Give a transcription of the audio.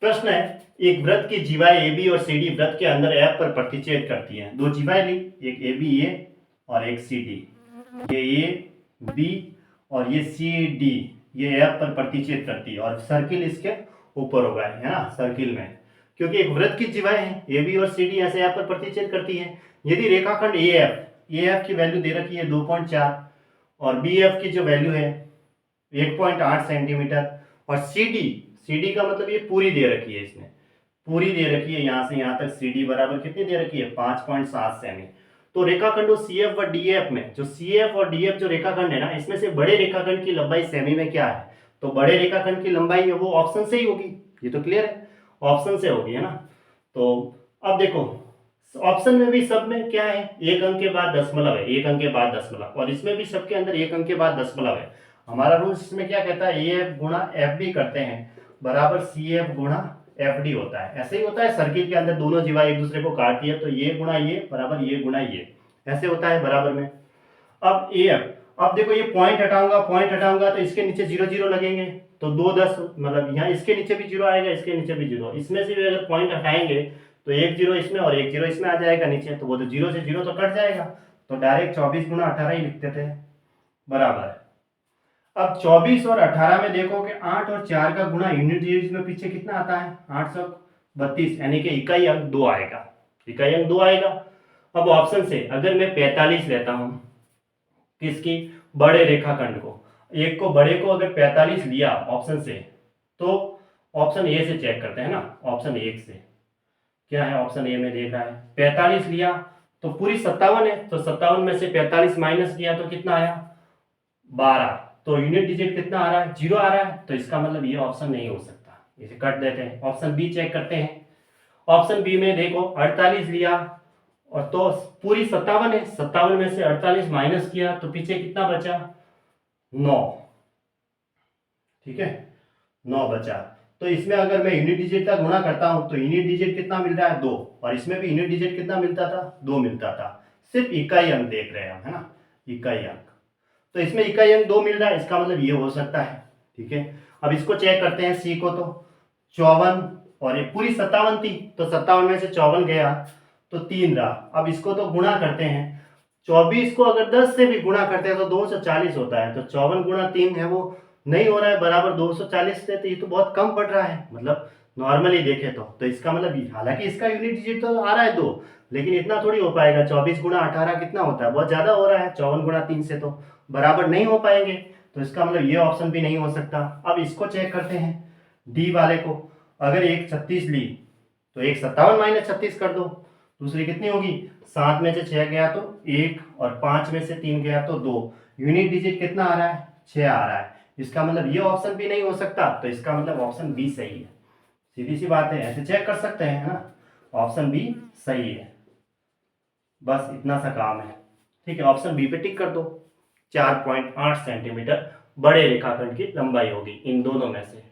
प्रश्न है, एक वृत्त की जीवाएं ए बी और सी डी वृत्त के अंदर एफ पर प्रतिच्छेद करती हैं। दो जीवाएं ली, एक ए बी ए और एक सी डी। ये ए बी और ये सी डी ये एफ पर प्रतिच्छेद करती है और सर्किल इसके ऊपर होगा, है ना, सर्किल में, क्योंकि एक वृत्त की जीवाएं हैं ए बी और सी डी ऐसे एफ पर प्रतिच्छेद करती हैं। यदि रेखाखंड ए एफ की वैल्यू दे रखी है 2.4 और बी एफ की जो वैल्यू है 1.8 सेंटीमीटर और सी डी का मतलब ये पूरी दे रखी है, इसने पूरी दे रखी है यहाँ से यहाँ तक सी डी बराबर कितनी दे रखी है 5.7 सेमी। तो रेखाखंडों सी एफ और डी एफ में जो सी एफ और डी एफ जो रेखाखंड है ना, इसमें से बड़े रेखाखंड की लंबाई सेमी में क्या है, तो बड़े रेखाखंड की लंबाई है वो ऑप्शन से ही होगी। ये तो क्लियर है, ऑप्शन से होगी, है ना। तो अब देखो ऑप्शन में भी सब में क्या है, एक अंक के बाद दशमलव है, एक अंक के बाद दशमलव, और इसमें भी सबके अंदर एक अंक के बाद दशमलव है। हमारा रूल इसमें क्या कहता है, ए एफ गुणा एफ डी करते हैं बराबर सी एफ गुणा एफ डी होता है। ऐसे ही होता है, सर्किल के अंदर दोनों जीवा एक दूसरे को काटती है तो ये गुणा ये बराबर ये गुणा ये, ऐसे होता है बराबर में। अब ए एफ, अब देखो ये पॉइंट हटाऊंगा तो इसके नीचे 0 0 लगेंगे, तो 2 10 मतलब यहाँ इसके नीचे भी 0 आएगा, इसके नीचे भी 0, इसमें से भी अगर पॉइंट हटाएंगे तो 1 0 इसमें और 1 0 इसमें आ जाएगा नीचे, तो वो तो 0 से 0 तो कट जाएगा, तो डायरेक्ट 24 गुणा 18 ही लिखते थे बराबर। अब 24 और 18 में देखो कि 8 और 4 का गुणा यूनिट डिजिट में पीछे कितना आता है 832, यानी कि इकाई अंक 2 आएगा, इकाई अंक 2 आएगा। अब ऑप्शन से अगर मैं 45 लेता हूं किसकी, बड़े रेखाखंड को, एक को बड़े को अगर 45 लिया ऑप्शन से, तो ऑप्शन ए से चेक करते हैं ना, ऑप्शन 1 से क्या है, ऑप्शन ए में देख रहा है 45 लिया तो पूरी 57 है, तो 57 में से 45 माइनस किया तो कितना आया 12, तो यूनिट डिजिट कितना आ रहा है 0 आ रहा है, तो इसका मतलब ये ऑप्शन नहीं हो सकता, इसे कट देते हैं। ऑप्शन बी चेक करते हैं, ऑप्शन बी में देखो 48 लिया और तो पूरी 57 है, 57 में से 48 माइनस किया तो पीछे कितना बचा 9, ठीक है 9 बचा। तो इसमें अगर मैं यूनिट डिजिट का गुणा करता हूं तो यूनिट डिजिट कितना मिल रहा है 2, और इसमें भी यूनिट डिजिट कितना मिलता था 2 मिलता था, सिर्फ इकाई अंक देख रहे हैं हम, है ना, इकाई अंक, तो इसमें इकाई अंक 2 मिल रहा है, इसका मतलब ये हो सकता है, ठीक है। अब इसको चेक करते हैं सी को, तो 54 और ये पूरी 57 थी तो 57 में से 54 गया तो 3 रहा। अब इसको तो गुणा करते हैं, 24 को अगर 10 से भी गुणा करते हैं तो 240 होता है, तो 54 गुणा 3 है वो नहीं हो रहा है बराबर 240 से, तो ये तो बहुत कम पड़ रहा है, मतलब नॉर्मली देखे तो इसका मतलब हालांकि इसका यूनिट डिजिट तो आ रहा है 2, लेकिन इतना थोड़ी हो पाएगा, 24 गुणा 18 कितना होता है, बहुत ज्यादा हो रहा है, 54 गुणा 3 से तो बराबर नहीं हो पाएंगे, तो इसका मतलब ये ऑप्शन भी नहीं हो सकता। अब इसको चेक करते हैं डी वाले को, अगर एक 36 ली तो एक 57 माइनस 36 कर दो, दूसरी कितनी होगी 7 में से 6 गया तो 1 और 5 में से 3 गया तो 2, यूनिट डिजिट कितना आ रहा है 6 आ रहा है, इसका मतलब ये ऑप्शन भी नहीं हो सकता, तो इसका मतलब ऑप्शन बी सही है, सीधी सी बात है, ऐसे चेक कर सकते हैं, है ना, ऑप्शन बी सही है, बस इतना सा काम है, ठीक है। ऑप्शन बी पे टिक कर दो, 4.8 सेंटीमीटर बड़े रेखाखंड की लंबाई होगी इन दोनों में से।